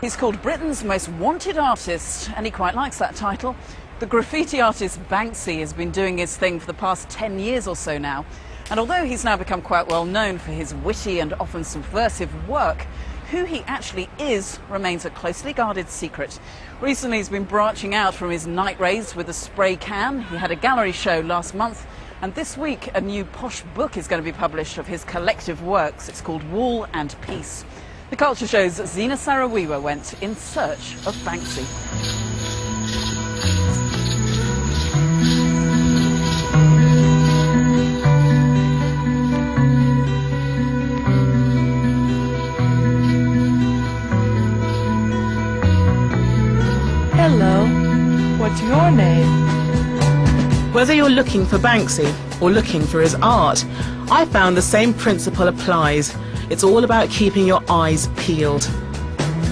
He's called Britain's most wanted artist, and he quite likes that title. The graffiti artist Banksy has been doing his thing for the past 10 years or so now. And although he's now become quite well known for his witty and often subversive work, who he actually is remains a closely guarded secret. Recently he's been branching out from his night raids with a spray can. He had a gallery show last month, and this week a new posh book is going to be published of his collective works. It's called Wall and Peace. The Culture Show's Zena Sarawiwa went in search of Banksy. Hello, what's your name? Whether you're looking for Banksy or looking for his art, I found the same principle applies. It's all about keeping your eyes peeled.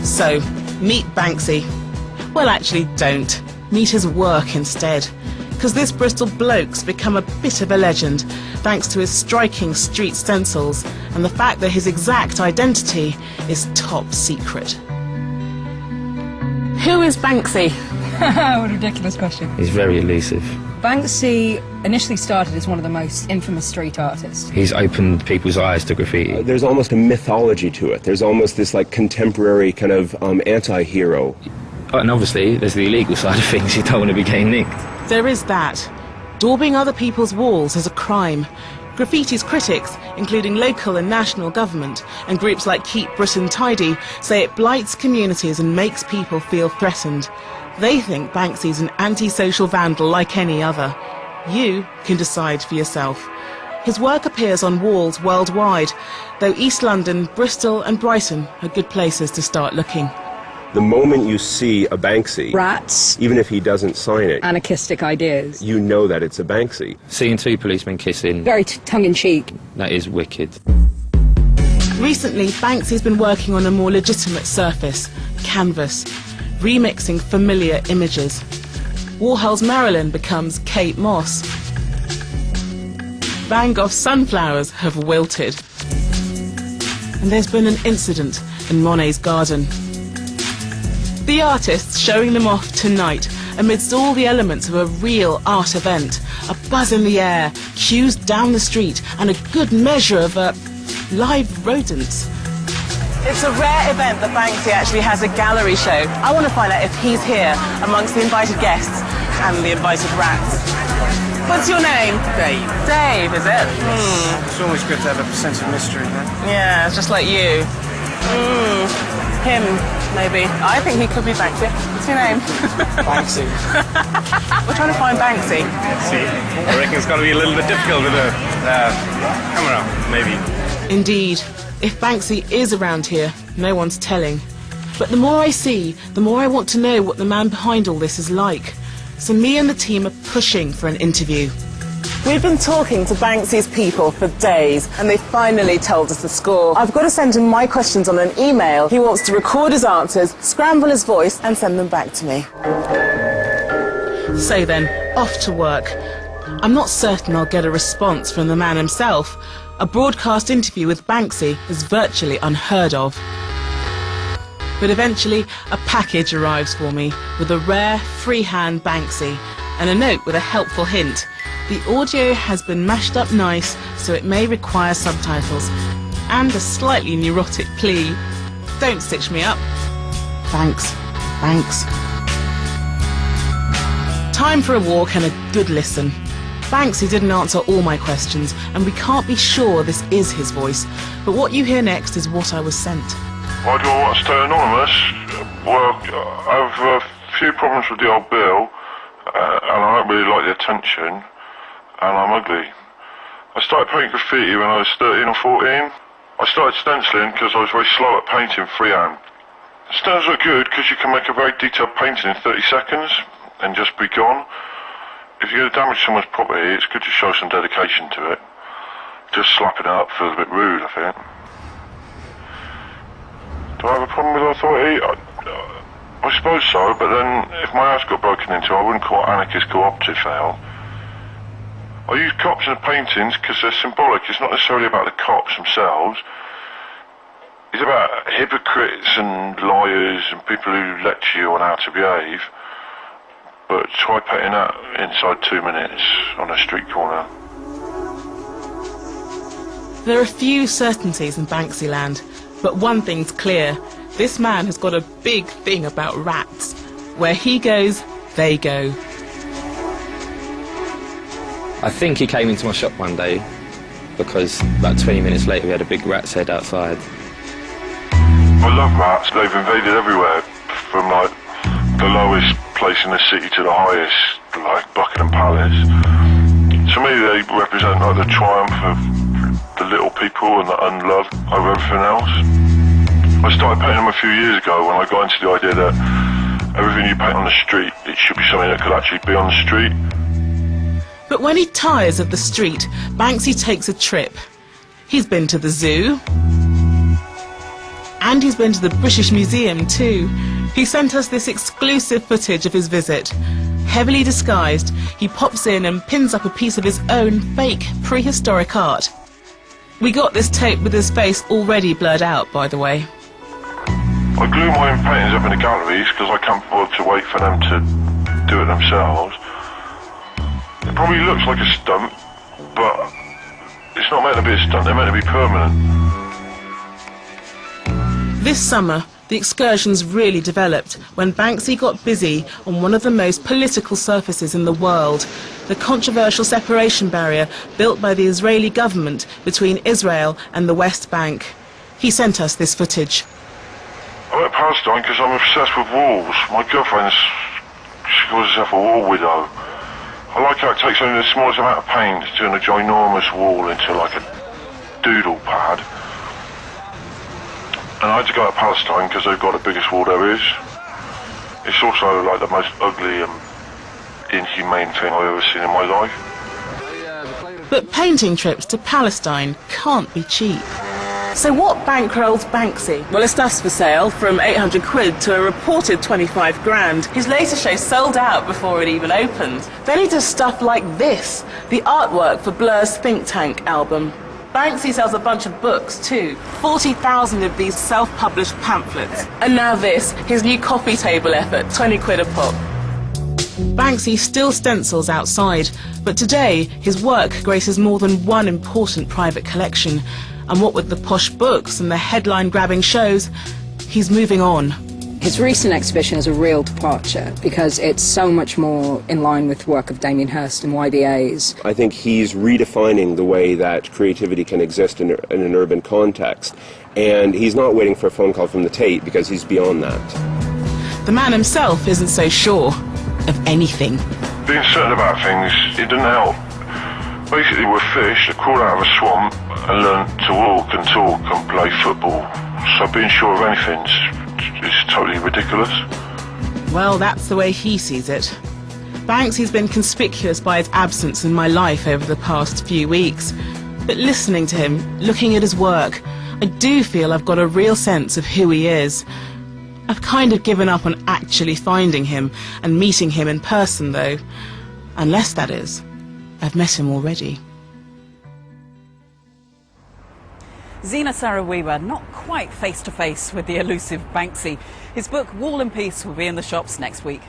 So, meet Banksy. Well, actually, don't. Meet his work instead. Because this Bristol bloke's become a bit of a legend, thanks to his striking street stencils and the fact that his exact identity is top secret. Who is Banksy? What a ridiculous question. He's very elusive. Banksy initially started as one of the most infamous street artists. He's opened people's eyes to graffiti. There's almost a mythology to it. There's almost this like contemporary kind of anti-hero. And obviously there's the illegal side of things. You don't want to be getting nicked. There is that. Daubing other people's walls is a crime. Graffiti's critics, including local and national government, and groups like Keep Britain Tidy, say it blights communities and makes people feel threatened. They think Banksy's an antisocial vandal like any other. You can decide for yourself. His work appears on walls worldwide, though East London, Bristol and Brighton are good places to start looking. The moment you see a Banksy, Rats, even if he doesn't sign it, anarchistic ideas. you know that it's a Banksy. Seeing two policemen kissing, Very tongue-in-cheek. that is wicked. Recently, Banksy's been working on a more legitimate surface, canvas, remixing familiar images. Warhol's Marilyn becomes Kate Moss. Van Gogh's sunflowers have wilted. And there's been an incident in Monet's garden. The artist's showing them off tonight amidst all the elements of a real art event. A buzz in the air, queues down the street, and a good measure of live rodents. It's a rare event that Banksy actually has a gallery show. I want to find out if he's here amongst the invited guests and the invited rats. What's your name? Dave. Dave, is it? It's always good to have a sense of mystery, man. Yeah, it's just like you. Him, maybe. I think he could be Banksy. What's your name? Banksy. We're trying to find Banksy. See, I reckon it's going to be a little bit difficult with a camera, maybe. Indeed. If Banksy is around here, no one's telling. But the more I see, the more I want to know what the man behind all this is like. So me and the team are pushing for an interview. We've been talking to Banksy's people for days, and they finally told us the score. I've got to send him my questions on an email. He wants to record his answers, scramble his voice, and send them back to me. So then, off to work. I'm not certain I'll get a response from the man himself. A broadcast interview with Banksy is virtually unheard of. But eventually, a package arrives for me with a rare freehand Banksy and a note with a helpful hint. The audio has been mashed up nice, so it may require subtitles. And a slightly neurotic plea. Don't stitch me up. Thanks. Thanks. Time for a walk and a good listen. Banksy didn't answer all my questions, and we can't be sure this is his voice. But what you hear next is what I was sent. Why do I want to stay anonymous? Well, I have a few problems with the old bill, and I don't really like the attention, and I'm ugly. I started painting graffiti when I was 13 or 14. I started stenciling because I was very slow at painting freehand. Stencils are good because you can make a very detailed painting in 30 seconds and just be gone. If you're going to damage someone's property, it's good to show some dedication to it. Just slapping it up feels a bit rude, I think. Do I have a problem with authority? I suppose so, but then if my house got broken into, I wouldn't call it anarchist cooperative fail. I use cops in the paintings because they're symbolic. It's not necessarily about the cops themselves. It's about hypocrites and liars and people who lecture you on how to behave. But try painting that inside 2 minutes on a street corner. There are few certainties in Banksy land, but one thing's clear. This man has got a big thing about rats. Where he goes, they go. I think he came into my shop one day because about 20 minutes later we had a big rat's head outside. I love rats. They've invaded everywhere, from like the lowest place in the city to the highest, like Buckingham Palace. To me they represent like the triumph of the little people and the unloved over everything else. I started painting them a few years ago when I got into the idea that everything you paint on the street, it should be something that could actually be on the street. But when he tires of the street, Banksy takes a trip. He's been to the zoo. And he's been to the British Museum too. He sent us this exclusive footage of his visit. Heavily disguised, he pops in and pins up a piece of his own fake prehistoric art. We got this tape with his face already blurred out, by the way. I glue my own paintings up in the galleries because I can't afford to wait for them to do it themselves. It probably looks like a stunt, but it's not meant to be a stunt, they're meant to be permanent. This summer, the excursions really developed when Banksy got busy on one of the most political surfaces in the world, the controversial separation barrier built by the Israeli government between Israel and the West Bank. He sent us this footage. I went Palestine because I'm obsessed with walls. My girlfriend, she calls herself a wall widow. I like how it takes only the smallest amount of paint to turn a ginormous wall into like a doodle pad. And I had to go to Palestine because they've got the biggest wall there is. It's also like the most ugly and inhumane thing I've ever seen in my life. But painting trips to Palestine can't be cheap. So what bankrolls Banksy? Well, his stuff's for sale from 800 quid to a reported 25 grand. His latest show sold out before it even opened. Then he does stuff like this, the artwork for Blur's Think Tank album. Banksy sells a bunch of books too, 40,000 of these self-published pamphlets. And now this, his new coffee table effort, 20 quid a pop. Banksy still stencils outside, but today his work graces more than one important private collection. And what with the posh books and the headline-grabbing shows, he's moving on. His recent exhibition is a real departure because it's so much more in line with the work of Damien Hirst and YBA's. I think he's redefining the way that creativity can exist in an urban context. And he's not waiting for a phone call from the Tate because he's beyond that. The man himself isn't so sure of anything. Being certain about things, it doesn't help. Basically, we're fish that crawled out of a swamp and learned to walk and talk and play football. So being sure of anything is totally ridiculous. Well, that's the way he sees it. Banksy's been conspicuous by his absence in my life over the past few weeks. But listening to him, looking at his work, I do feel I've got a real sense of who he is. I've kind of given up on actually finding him and meeting him in person, though. Unless, that is, I've met him already. Zina Sarawiwa, not quite face-to-face with the elusive Banksy. His book, Wall and Peace, will be in the shops next week.